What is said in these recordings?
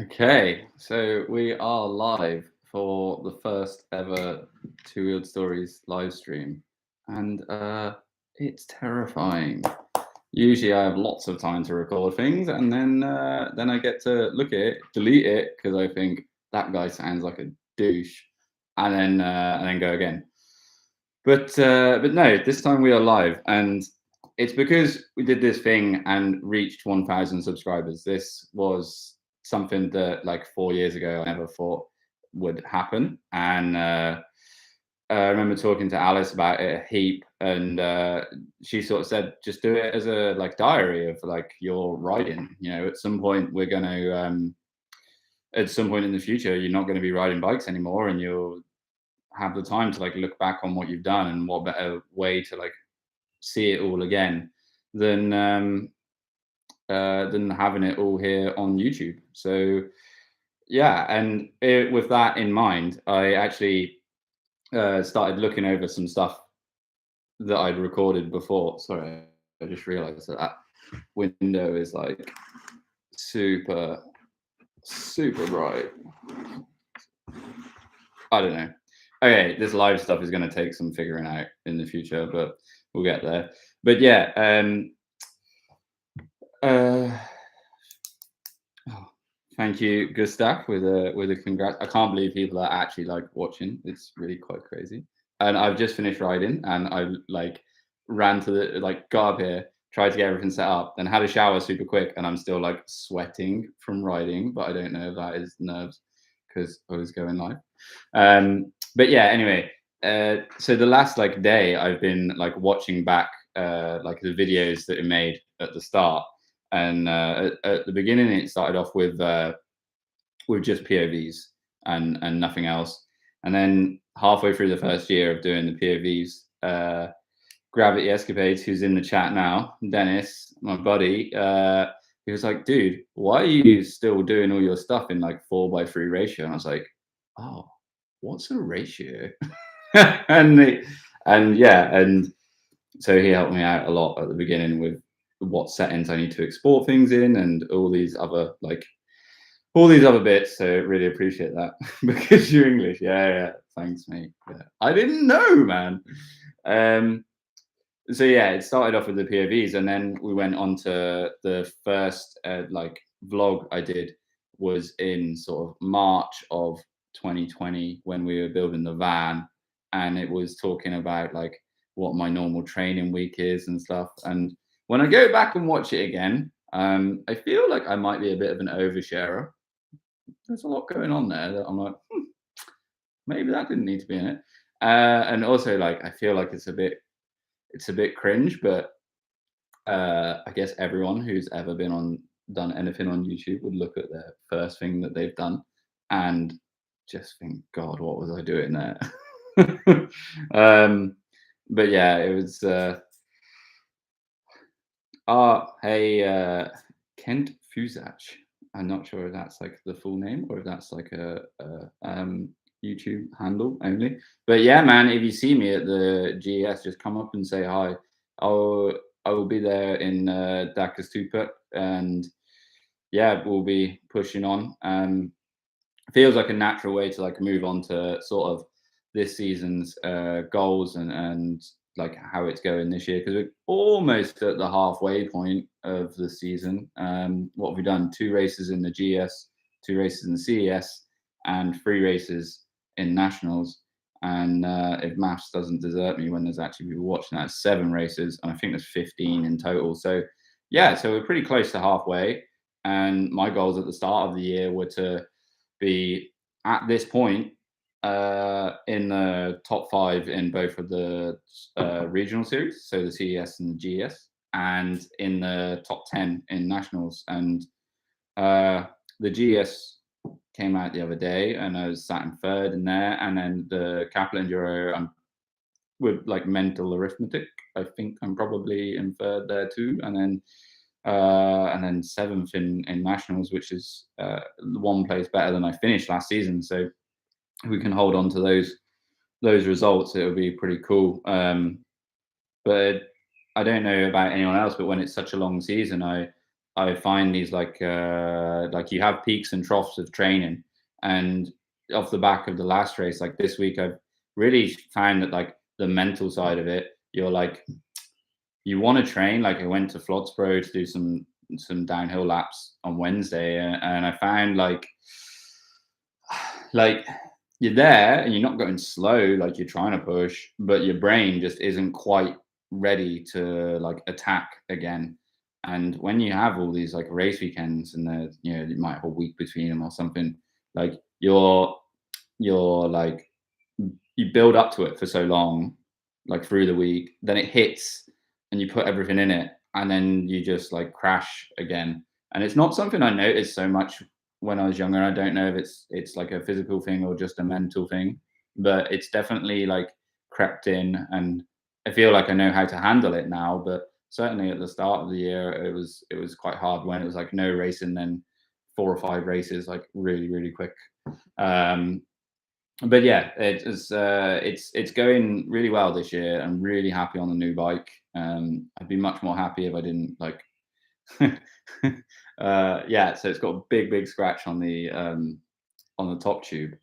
Okay, so we are live for the first ever Two Wheeled Stories live stream, and it's terrifying. Usually, I have lots of time to record things, and then I get to look at it, delete it because I think that guy sounds like a douche, and then go again. But no, this time we are live, and it's because we did this thing and reached 1,000 subscribers. This was something that like 4 years ago I never thought would happen, and I remember talking to Alice about it a heap, and she sort of said, just do it as a like diary of like your riding. You know, at some point we're going to. At some point in the future, you're not going to be riding bikes anymore, and you'll have the time to like look back on what you've done, and what better way to like see it all again than than having it all here on YouTube. So yeah, and with that in mind, I actually started looking over some stuff that I'd recorded before. Sorry, I just realised that that window is like super super bright. I don't know. Okay, this live stuff is going to take some figuring out in the future, but we'll get there. But yeah, uh, oh, thank you, Gustav, with a congrats. I can't believe people are actually like watching. It's really quite crazy. And I've just finished riding, and I like ran to the like got up here, tried to get everything set up, then had a shower super quick, and I'm still like sweating from riding. But I don't know if that is nerves because I was going live. But yeah, anyway, so the last like day, I've been like watching back like the videos that are made at the start, and at the beginning, it started off with just POVs and nothing else. And then halfway through the first year of doing the POVs, Gravity Escapades, who's in the chat now, Dennis, my buddy, he was like, "Dude, why are you still doing all your stuff in like 4:3 ratio?" And I was like, "Oh, what's a ratio?" and and yeah, and so he helped me out a lot at the beginning with what settings I need to export things in and all these other bits. So really appreciate that because you're English. Yeah, yeah. Thanks, mate. Yeah. I didn't know, man. Um, so yeah, it started off with the POVs, and then we went on to the first like vlog I did was in sort of March of 2020 when we were building the van, and it was talking about like what my normal training week is and stuff. And when I go back and watch it again, I feel like I might be a bit of an oversharer. There's a lot going on there that I'm like, maybe that didn't need to be in it. And also, like, I feel like it's a bit cringe, but I guess everyone who's ever been on done anything on YouTube would look at their first thing that they've done and just think, God, what was I doing there? um, but yeah, it was. Hey, Kent Fusach. I'm not sure if that's like the full name or if that's like a YouTube handle only. But yeah, man, if you see me at the GES, just come up and say hi. I'll I will be there in Dakar Stupa, and yeah, we'll be pushing on. Feels like a natural way to like move on to sort of this season's goals and like how it's going this year, because we're almost at the halfway point of the season. What have we done? 2 races in the GS, 2 races in the CES, and 3 races in nationals. And if maths doesn't desert me, when there's actually people watching, that 7 races, and I think there's 15 in total. So yeah, so we're pretty close to halfway. And my goals at the start of the year were to be at this point in the top 5 in both of the regional series, so the CES and the GES, and in the top 10 in nationals. And the GES came out the other day, and I was sat in third in there. And then the Capital Enduro, with like mental arithmetic, I think I'm probably in third there too. And then seventh in nationals, which is one place better than I finished last season. So if we can hold on to those results, it would be pretty cool. But I don't know about anyone else, but when it's such a long season, I find these like you have peaks and troughs of training, and off the back of the last race, like this week, I've really found that like the mental side of it, you're like you want to train. Like I went to Flotsbro to do some downhill laps on Wednesday, and I found like you're there and you're not going slow, like you're trying to push, but your brain just isn't quite ready to like attack again. And when you have all these like race weekends and you might have a week between them or something, like you're like you build up to it for so long, like through the week, then it hits and you put everything in it, and then you just like crash again. And it's not something I noticed so much when I was younger. I don't know if it's like a physical thing or just a mental thing, but it's definitely like crept in, and I feel like I know how to handle it now. But certainly at the start of the year, it was quite hard when it was like no racing, then 4 or 5 races like really quick. Um, but yeah, it's going really well this year. I'm really happy on the new bike. I'd be much more happy if I didn't like. Yeah, so it's got a big scratch on the top tube,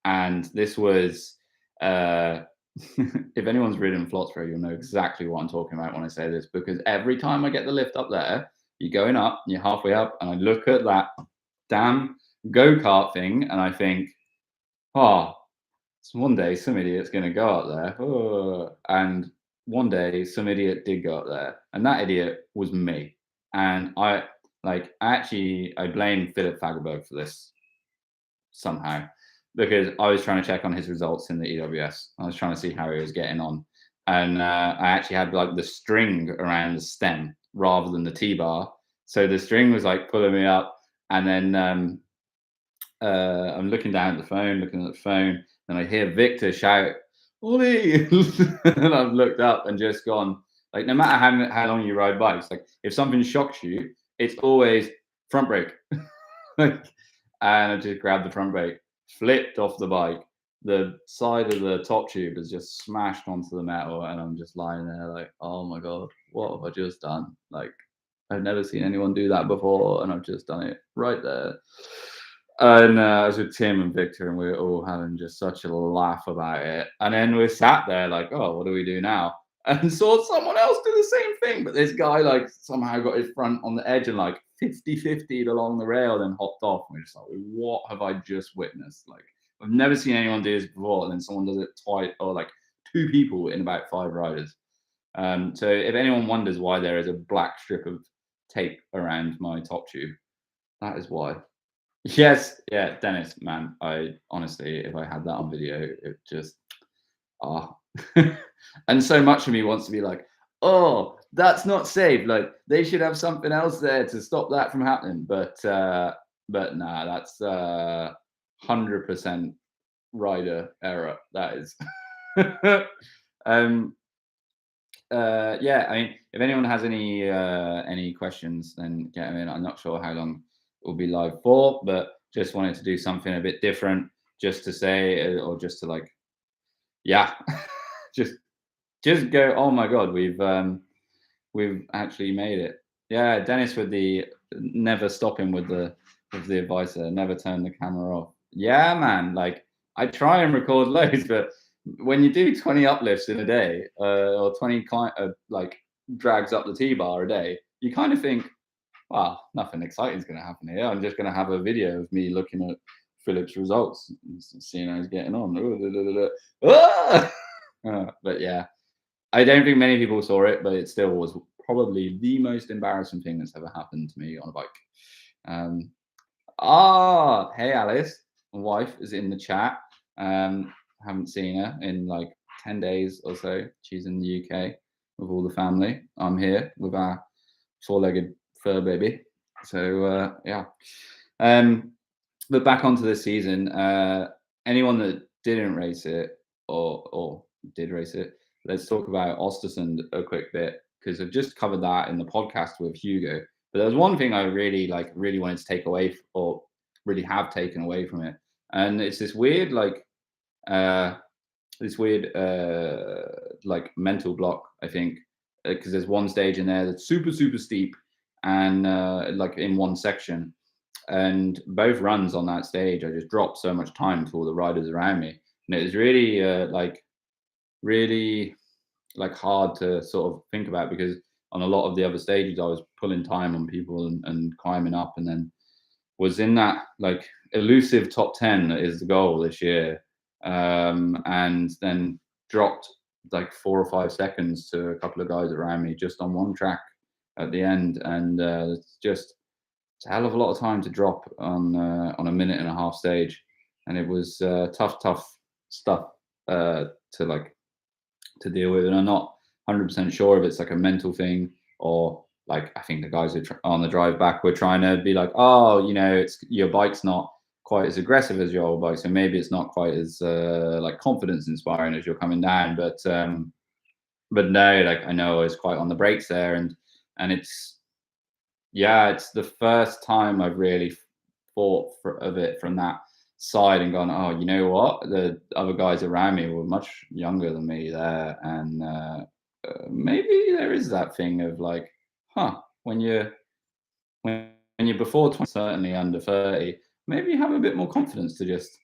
and this was if anyone's ridden Flotsbro, you'll know exactly what I'm talking about when I say this, because every time I get the lift up there, you're going up, you're halfway up, and I look at that damn go-kart thing, and I think, oh, so one day some idiot's going to go up there. Oh. And one day some idiot did go up there, and that idiot was me. And I blame Philip Fagerberg for this somehow, because I was trying to check on his results in the EWS. I was trying to see how he was getting on, and I actually had like the string around the stem rather than the T-bar, so the string was like pulling me up, and then I'm looking down at the phone, and I hear Victor shout, "Ollie!" And I've looked up and just gone, like, no matter how long you ride bikes, like if something shocks you, it's always front brake. Like, and I just grabbed the front brake, flipped off the bike. The side of the top tube has just smashed onto the metal, and I'm just lying there like, oh my God, what have I just done? Like, I've never seen anyone do that before, and I've just done it right there. And I was with Tim and Victor, and we were all having just such a laugh about it. And then we sat there like, oh, what do we do now? And saw someone else do the same thing. But this guy like somehow got his front on the edge and like 50-50'd along the rail, then hopped off. And we're just like, what have I just witnessed? Like, I've never seen anyone do this before. And then someone does it twice, or like 2 people in about 5 riders. So if anyone wonders why there is a black strip of tape around my top tube, that is why. Yes, yeah, Dennis, man. I honestly, if I had that on video, it just and so much of me wants to be like, oh, that's not safe. Like they should have something else there to stop that from happening. But nah, that's 100% rider error. That is. um yeah, I mean, if anyone has any questions, then get them in. I'm not sure how long will be live for, but just wanted to do something a bit different, just to say, or just to like, yeah, just go. Oh my God, we've actually made it. Yeah, Dennis with the never stopping with the advice there, never turn the camera off. Yeah, man. Like I try and record loads, but when you do 20 uplifts in a day, or 20 like drags up the T-bar a day, you kind of think, wow, nothing exciting is going to happen here. I'm just going to have a video of me looking at Philip's results, seeing how he's getting on. But yeah, I don't think many people saw it, but it still was probably the most embarrassing thing that's ever happened to me on a bike. Hey Alice, my wife is in the chat. Haven't seen her in like 10 days or so. She's in the UK with all the family. I'm here with our 4-legged fur baby. So yeah. But back onto this season. Anyone that didn't race it or did race it, let's talk about Ostersund a quick bit, because I've just covered that in the podcast with Hugo. But there was one thing I really wanted to take away, or really have taken away from it, and it's this weird like mental block, I think, because there's one stage in there that's super steep, and like in one section. And both runs on that stage, I just dropped so much time to all the riders around me, and it was really really like hard to sort of think about, because on a lot of the other stages I was pulling time on people and climbing up, and then was in that like elusive top 10 that is the goal this year, and then dropped like 4 or 5 seconds to a couple of guys around me just on one track at the end, and it's just it's a hell of a lot of time to drop on a minute and a half stage, and it was tough stuff to like to deal with, and I'm not 100% sure if it's like a mental thing, or like I think the guys who on the drive back were trying to be like, oh, you know, it's your bike's not quite as aggressive as your old bike, so maybe it's not quite as like confidence inspiring as you're coming down, but no, like I know I was quite on the brakes there, and it's yeah, it's the first time I've really thought of it from that side and gone, oh, you know what? The other guys around me were much younger than me there, and maybe there is that thing of like, huh, when you're before 20, certainly under 30, maybe you have a bit more confidence to just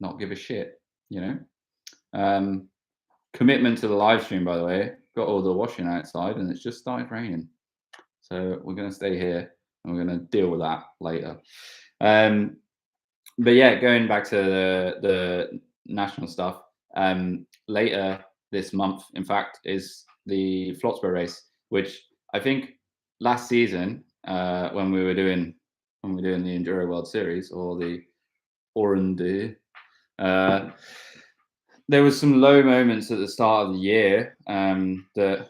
not give a shit, you know. Um, Commitment to the live stream, by the way. Got all the washing outside, and it's just started raining. So we're going to stay here and we're going to deal with that later. But yeah, going back to the national stuff, later this month, in fact, is the Flotsborough race, which I think last season, when we were doing the Enduro World Series, or the Oranje, there was some low moments at the start of the year, that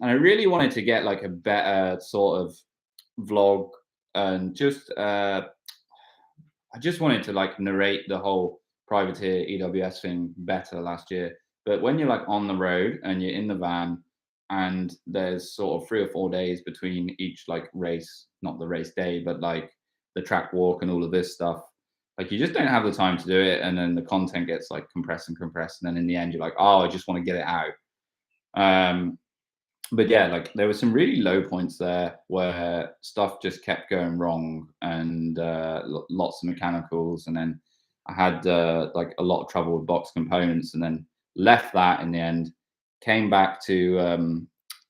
I really wanted to get like a better sort of vlog, and just I just wanted to like narrate the whole privateer EWS thing better last year. But when you're like on the road and you're in the van, and there's sort of 3 or 4 days between each like race, not the race day, but like the track walk and all of this stuff, like you just don't have the time to do it, and then the content gets like compressed and compressed, and then in the end you're like, oh, I just want to get it out. But yeah, like there were some really low points there where stuff just kept going wrong, and lots of mechanicals, and then I had like a lot of trouble with box components, and then left that in the end, came back to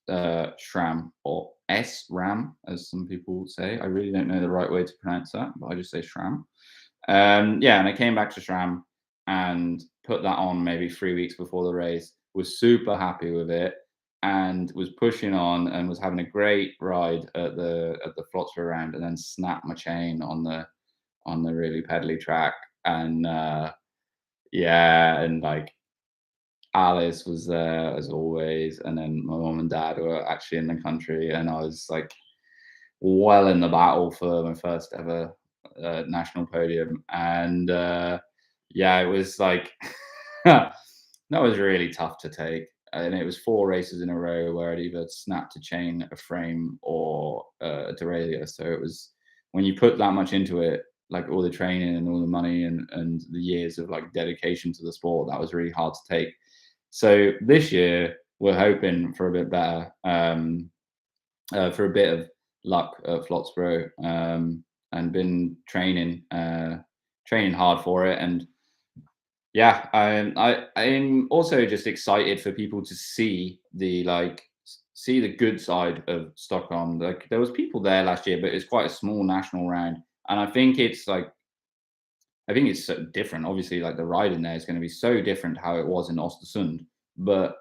SRAM, or SRAM as some people say. I really don't know the right way to pronounce that, but I just say SRAM. Yeah, and I came back to SRAM and put that on maybe 3 weeks before the race. Was super happy with it, and was pushing on and was having a great ride at the Flotsborough round, and then snapped my chain on the really pedally track, and yeah, and like Alice was there as always, and then my mom and dad were actually in the country, and I was like well in the battle for my first ever national podium, and yeah, it was like that was really tough to take, and it was 4 races in a row where I'd either snapped a chain, a frame, or a derailleur. So it was, when you put that much into it, like all the training and all the money and the years of like dedication to the sport, that was really hard to take. So this year we're hoping for a bit better, for a bit of luck at Flotsborough, and been training hard for it. And yeah, I'm also just excited for people to see the good side of Stockholm. Like there was people there last year, but it's quite a small national round, and I think it's so different. Obviously, like the ride in there is going to be so different to how it was in Östersund, but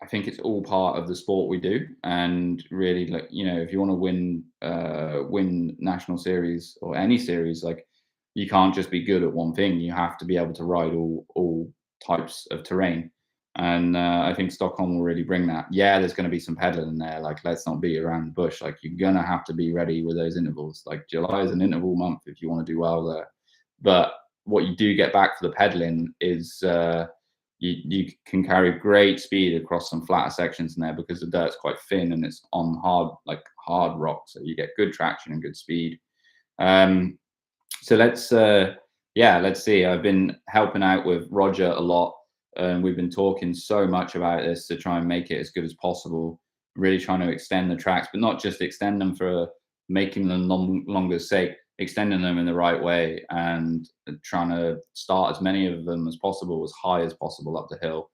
I think it's all part of the sport we do. And really, like, you know, if you want to win national series or any series, like you can't just be good at one thing. You have to be able to ride all types of terrain. And I think Stockholm will really bring that. Yeah, there's going to be some pedaling in there. Like, let's not beat around the bush. Like, you're going to have to be ready with those intervals. Like, July is an interval month if you want to do well there. But what you do get back for the pedaling is you can carry great speed across some flatter sections in there, because the dirt's quite thin and it's on hard rock. So you get good traction and good speed. So let's see. I've been helping out with Roger a lot, and we've been talking so much about this to try and make it as good as possible. really trying to extend the tracks, but not just extend them for making them longer sake, extending them in the right way and trying to start as many of them as possible, as high as possible up the hill,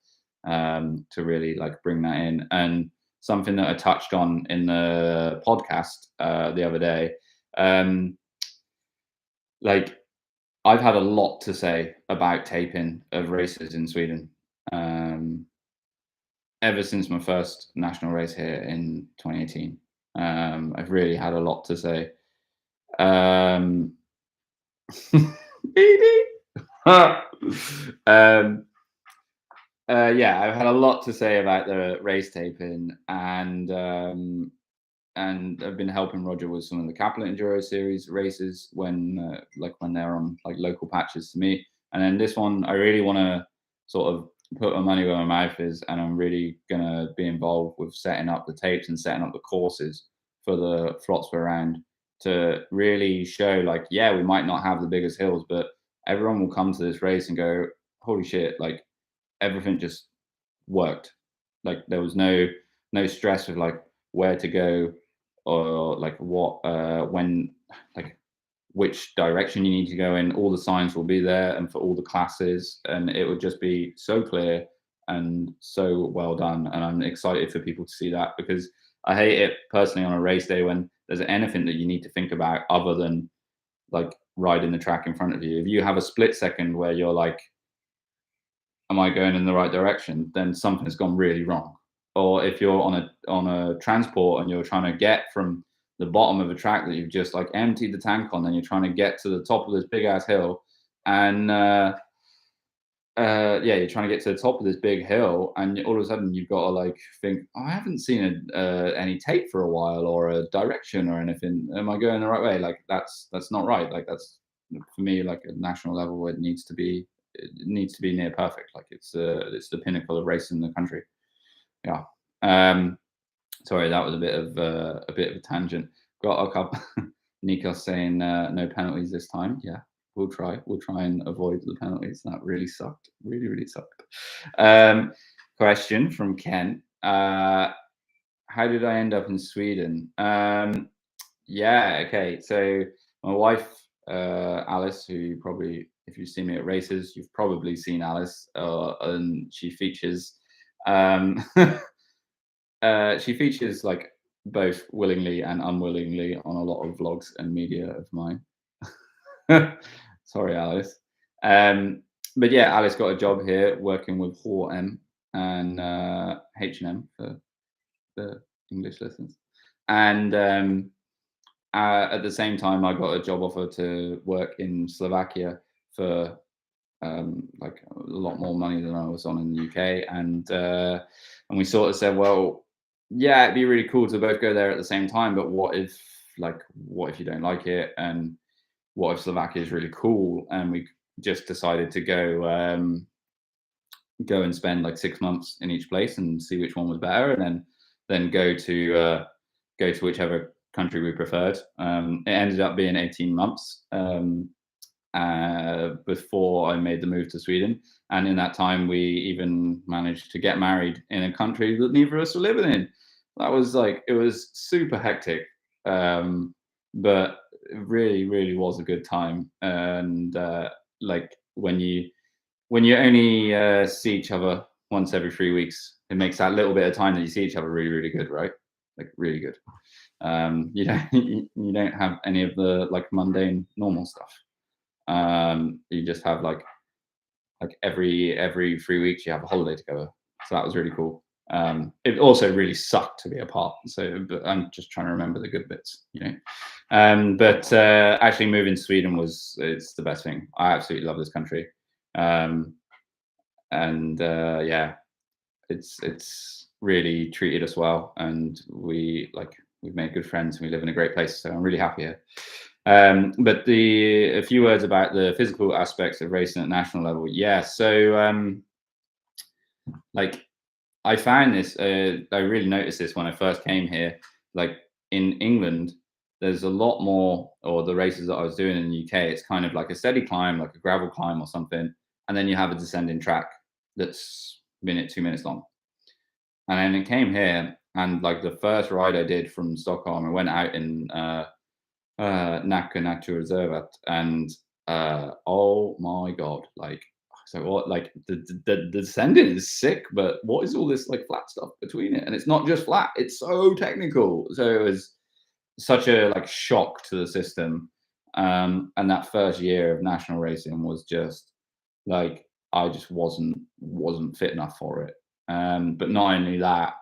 to really like bring that in. And something that I touched on in the podcast the other day, like I've had a lot to say about taping of races in Sweden. Ever since my first national race here in 2018. I've really had a lot to say. Um, yeah, I've had a lot to say about the race taping, and I've been helping Roger with some of the Capital Enduro Series races when when they're on like local patches to me. And then this one, I really want to sort of put my money where my mouth is, and I'm really gonna be involved with setting up the tapes and setting up the courses for the Flotsper round to really show like, yeah, we might not have the biggest hills, but everyone will come to this race and go, holy shit, like everything just worked. Like there was no stress of like where to go or like what when like which direction you need to go in. All the signs will be there and for all the classes, and it would just be so clear and so well done. And I'm excited for people to see that, because I hate it personally on a race day when there's anything that you need to think about other than like riding the track in front of you. If you have a split second where you're like, am I going in the right direction, then something has gone really wrong. Or if you're on a transport and you're trying to get from the bottom of a track that you've just like emptied the tank on, then you're trying to get to the top of this big ass hill, and yeah, you're trying to get to the top of this big hill, and all of a sudden you've got to like think, oh, I haven't seen any tape for a while or a direction or anything. Am I going the right way? Like that's not right. Like that's, for me, like at national level, it needs to be near perfect. Like it's the pinnacle of racing in the country. Yeah. Sorry, that was a bit of a tangent. Got a couple. Nikos saying no penalties this time. Yeah, we'll try. We'll try and avoid the penalties. That really sucked. Really sucked. Question from Ken. How did I end up in Sweden? Yeah. Okay. So my wife, Alice, who you probably, if you've seen me at races, you've probably seen Alice, and she features. She features like both willingly and unwillingly on a lot of vlogs and media of mine. Sorry, Alice. But yeah, Alice got a job here working with H&M and H&M for the English lessons. And at the same time, I got a job offer to work in Slovakia for like a lot more money than I was on in the UK. And we sort of said, well, yeah, it'd be really cool to both go there at the same time, but what if you don't like it, and what if Slovakia is really cool? And we just decided to go and spend like 6 months in each place and see which one was better, and then go to whichever country we preferred. It ended up being 18 months before I made the move to Sweden, and in that time we even managed to get married in a country that neither of us were living in. That was like, it was super hectic, but it really was a good time. And like when you only see each other once every 3 weeks, it makes that little bit of time that you see each other really good, right? Like really good. You don't have any of the like mundane normal stuff. You just have like every 3 weeks you have a holiday together. So that was really cool. It also really sucked to be apart. So, but I'm just trying to remember the good bits, you know. But actually moving to Sweden it's the best thing. I absolutely love this country. Yeah, it's really treated us well, and we've made good friends, and we live in a great place. So I'm really happy here. But a few words about the physical aspects of racing at national level. Yeah, so like I found this, I really noticed this when I first came here. Like in England, there's a lot more, or the races that I was doing in the UK, it's kind of like a steady climb, like a gravel climb or something, and then you have a descending track that's 2 minutes long. And then it came here, And like the first ride I did from Stockholm, I went out in Nacka Naturreservat, and oh my god, like, so what, like the descending is sick, but what is all this like flat stuff between it? And it's not just flat, it's so technical. So it was such a like shock to the system. And that first year of national racing was just like, I just wasn't fit enough for it. But not only that,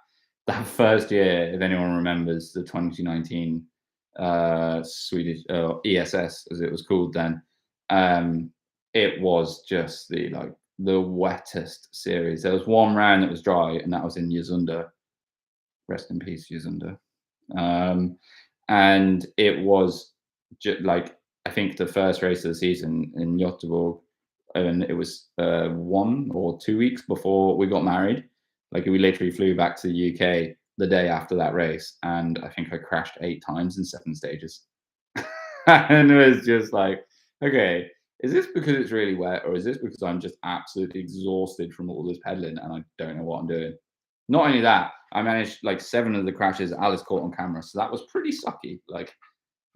that first year, if anyone remembers the 2019 Swedish ESS as it was called then, it was just the wettest series. There was one round that was dry, and that was in Yazunda. Rest in peace, Yazunda. And it was just like, I think the first race of the season in Göteborg, and it was 1 or 2 weeks before we got married. Like, we literally flew back to the UK the day after that race, and I think I crashed 8 times in 7 stages. And it was just like, okay, is this because it's really wet, or is this because I'm just absolutely exhausted from all this pedaling and I don't know what I'm doing? Not only that, I managed like 7 of the crashes Alice caught on camera, so that was pretty sucky.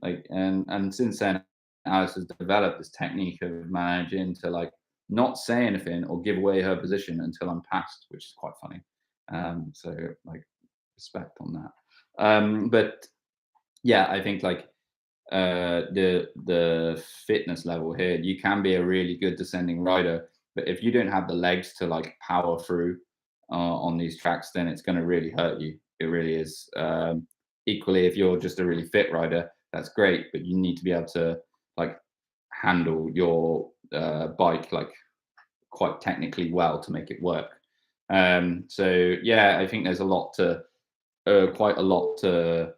And since then, Alice has developed this technique of managing to like not say anything or give away her position until I'm passed, which is quite funny. So like, respect on that. But yeah, I think like the fitness level here, you can be a really good descending rider, but if you don't have the legs to like power through on these tracks, then it's going to really hurt you. It really is. Equally, if you're just a really fit rider, that's great, but you need to be able to like handle your bike like quite technically well to make it work. So yeah, I think there's quite a lot to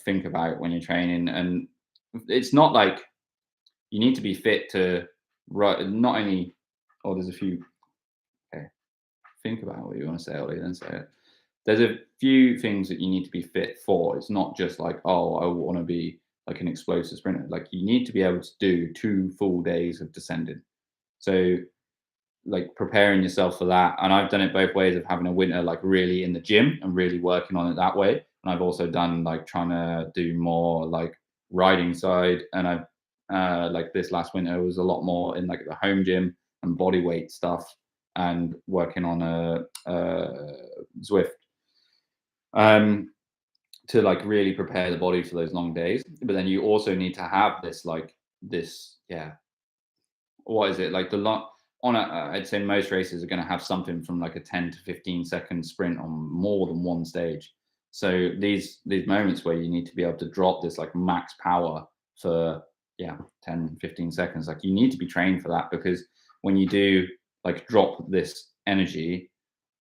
think about when you're training, and it's not like you need to be fit to not only. Oh, there's a few. Okay, think about what you want to say, Ollie, then say it. There's a few things that you need to be fit for. It's not just like, oh, I want to be like an explosive sprinter. Like, you need to be able to do 2 full days of descending. So like preparing yourself for that. And I've done it both ways, of having a winter like really in the gym and really working on it that way. And I've also done like trying to do more like riding side. And I've like this last winter was a lot more in like the home gym and body weight stuff, and working on a Zwift to like really prepare the body for those long days. But then you also need to have this, yeah, what is it like the long on a, I'd say most races are going to have something from like a 10 to 15-second sprint on more than one stage. So these moments where you need to be able to drop this like max power for 10 15 seconds, like you need to be trained for that, because when you do like drop this energy,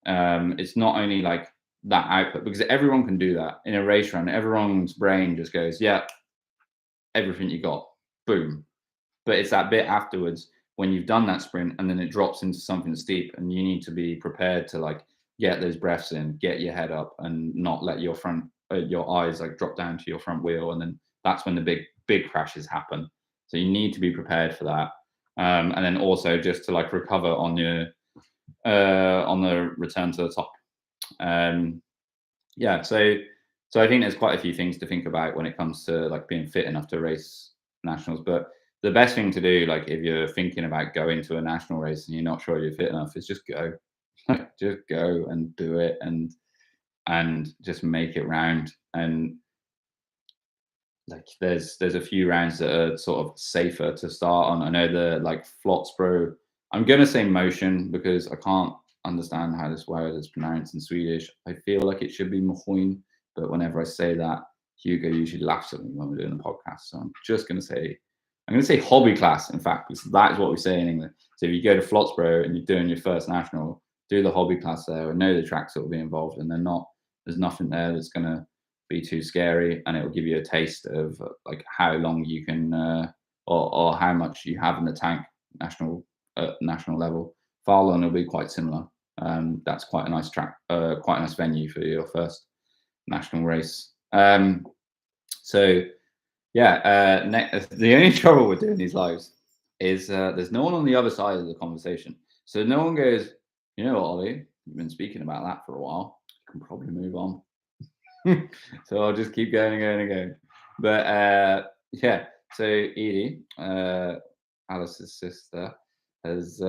it's not only like that output, because everyone can do that in a race run. Everyone's brain just goes, yeah, everything you got, boom. But it's that bit afterwards when you've done that sprint and then it drops into something steep, and you need to be prepared to like get those breaths in, get your head up, and not let your eyes like drop down to your front wheel, and then that's when the big crashes happen. So you need to be prepared for that, and then also just to like recover on the return to the top. Yeah, so I think there's quite a few things to think about when it comes to like being fit enough to race nationals. But the best thing to do, like if you're thinking about going to a national race and you're not sure you're fit enough, is just go. Just go and do it, and just make it round. And like there's a few rounds that are sort of safer to start on. I know the like Flotsbro, I'm gonna say motion because I can't understand how this word is pronounced in Swedish. I feel like it should be Mohoin, but whenever I say that, Hugo usually laughs at me when we're doing the podcast. So I'm gonna say hobby class, in fact, because that is what we say in England. So if you go to Flotsbro and you're doing your first national, do the hobby class there and know the tracks that will be involved, and there's nothing there that's gonna be too scary, and it will give you a taste of like how long you can or how much you have in the tank national level. Farlon will be quite similar. That's quite a nice track, quite a nice venue for your first national race. So yeah, the only trouble with doing these lives is there's no one on the other side of the conversation. So no one goes, you know what, Ollie, you've been speaking about that for a while. can probably move on. So I'll just keep going and going and going. But yeah, so Edie, Alice's sister, has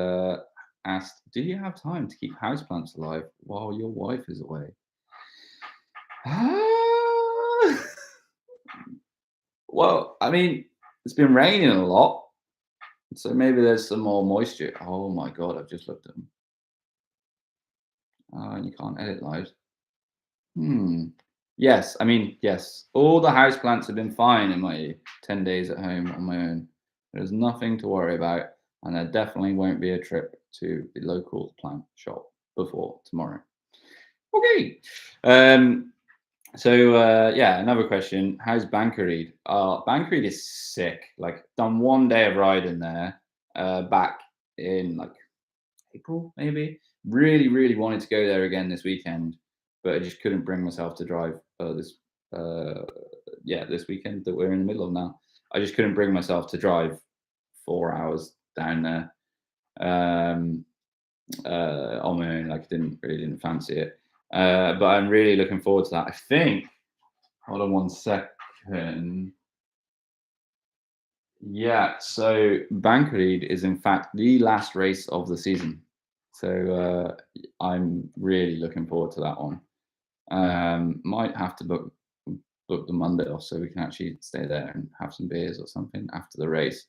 asked, do you have time to keep houseplants alive while your wife is away? Well, I mean, it's been raining a lot, so maybe there's some more moisture. Oh my God, I've just looked at them. And you can't edit live. Yes, I mean, yes, all the houseplants have been fine in my 10 days at home on my own. There's nothing to worry about, and there definitely won't be a trip to the local plant shop before tomorrow. Okay. Yeah, another question. How's Bankereed? Bankereed is sick. Like, done one day of riding there, back in like April, maybe. Really, really wanted to go there again this weekend, but I just couldn't bring myself to drive this weekend that we're in the middle of now. I just couldn't bring myself to drive 4 hours down there on my own. Like, I didn't fancy it. But I'm really looking forward to that. I think. Hold on one second. Yeah, so Bankereed is in fact the last race of the season. So I'm really looking forward to that one. Might have to book the Monday off so we can actually stay there and have some beers or something after the race,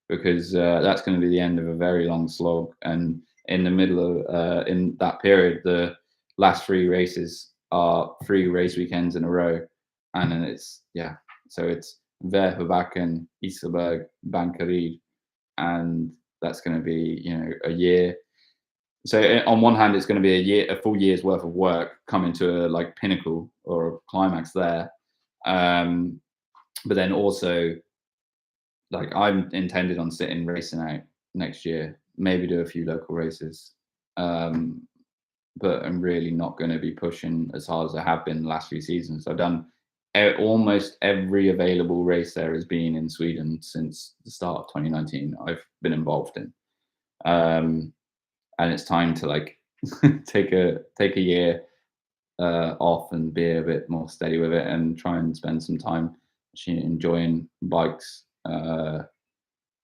because that's going to be the end of a very long slog. And in the middle of in that period, the last 3 races are 3 race weekends in a row, and then it's Verhoeven, Iserberg, Bankereed, and that's going to be a year. So on one hand, it's going to be a full year's worth of work coming to a like pinnacle or a climax there. But then also, like, I'm intended on sitting racing out next year, maybe do a few local races. But I'm really not going to be pushing as hard as I have been the last few seasons. I've done almost every available race there has been in Sweden since the start of 2019. I've been involved in. And it's time to like take a year off and be a bit more steady with it and try and spend some time actually enjoying bikes. Me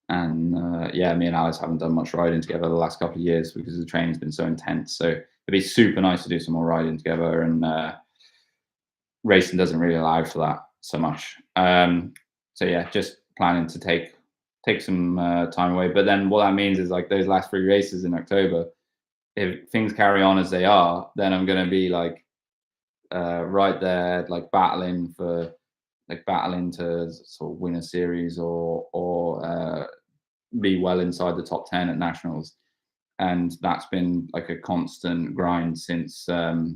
and Alice haven't done much riding together the last couple of years because the training's been so intense. So it'd be super nice to do some more riding together, and racing doesn't really allow for that so much. Just planning to take some time away. But then what that means is, like, those last 3 races in October, if things carry on as they are, then I'm going to be like right there, like battling to sort of win a series or be well inside the top 10 at nationals. And that's been like a constant grind since like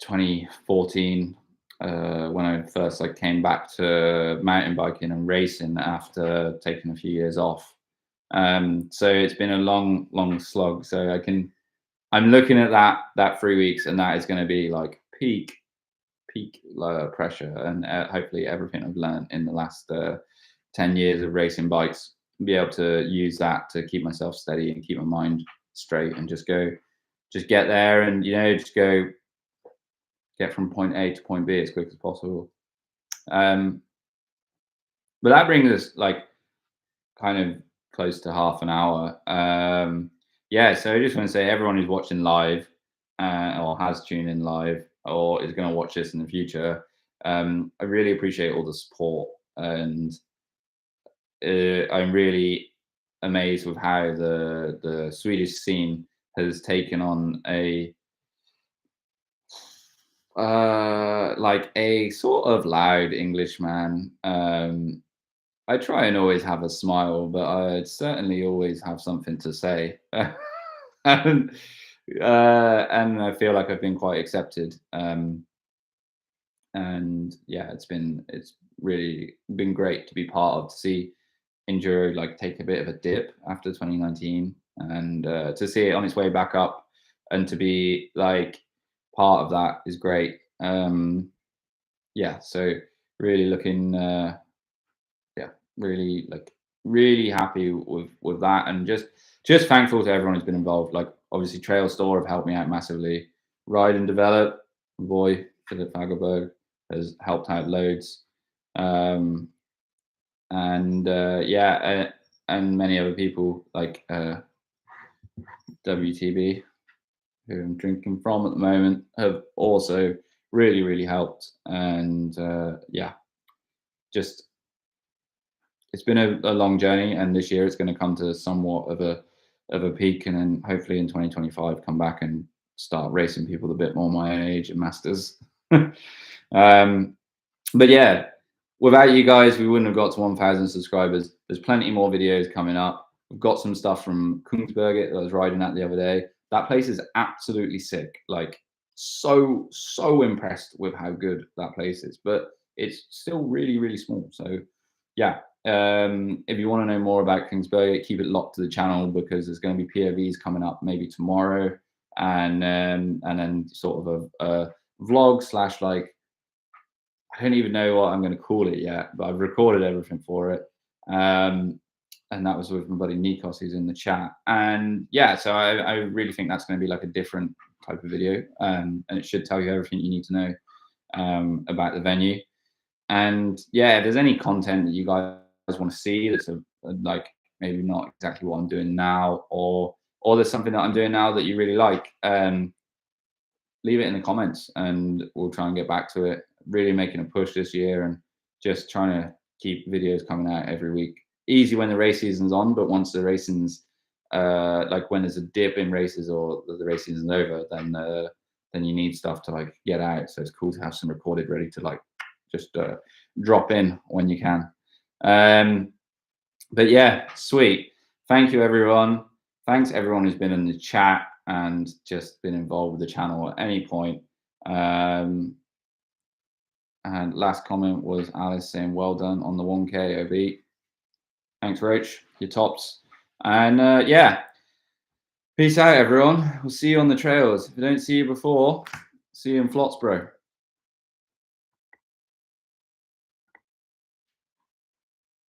2014, when I first like came back to mountain biking and racing after taking a few years off. So it's been a long slog. So I'm looking at that 3 weeks, and that is going to be like peak pressure, and hopefully everything I've learned in the last 10 years of racing bikes, be able to use that to keep myself steady and keep my mind straight, and just get there, and just get from point A to point B as quick as possible. But that brings us like kind of close to half an hour. So I just want to say, everyone who's watching live or has tuned in live or is going to watch this in the future, I really appreciate all the support, and I'm really amazed with how the Swedish scene has taken on a sort of loud Englishman. I try and always have a smile, but I certainly always have something to say. And I feel like I've been quite accepted. It's really been great to be part of, to see Enduro like take a bit of a dip after 2019, and to see it on its way back up, and to be like part of that is great. So really looking really happy with that, and just thankful to everyone who's been involved. Like, obviously Trail Store have helped me out massively. Ride and Develop, my boy Philip Fagerberg has helped out loads. Yeah, and many other people like WTB, who I'm drinking from at the moment, have also really helped. And yeah, just it's been a long journey, and this year it's going to come to somewhat of a peak, and then hopefully in 2025 come back and start racing people a bit more my own age and masters. But yeah, without you guys, we wouldn't have got to 1,000 subscribers. There's plenty more videos coming up. We've got some stuff from Kungsberget that I was riding at the other day. That place is absolutely sick. Like, so impressed with how good that place is, but it's still really small. So yeah, if you want to know more about Kungsberget, keep it locked to the channel, because there's going to be POVs coming up maybe tomorrow, and then sort of a vlog slash, like, I don't even know what I'm going to call it yet, but I've recorded everything for it. And that was with my buddy Nikos, who's in the chat. And yeah, so I really think that's going to be like a different type of video. And it should tell you everything you need to know about the venue. And yeah, if there's any content that you guys want to see that's like maybe not exactly what I'm doing now, or there's something that I'm doing now that you really like, leave it in the comments and we'll try and get back to it. Really making a push this year and just trying to keep videos coming out every week. Easy when the race season's on, but once the racing's like when there's a dip in races or the race season's over, then you need stuff to like get out. So it's cool to have some recorded ready to like just drop in when you can. But yeah, sweet. Thank you, everyone. Thanks everyone who's been in the chat and just been involved with the channel at any point. And last comment was Alice saying, well done on the 1K, OB. Thanks, Roach. You're tops. And yeah, peace out, everyone. We'll see you on the trails. If I don't see you before, see you in Flotsboro.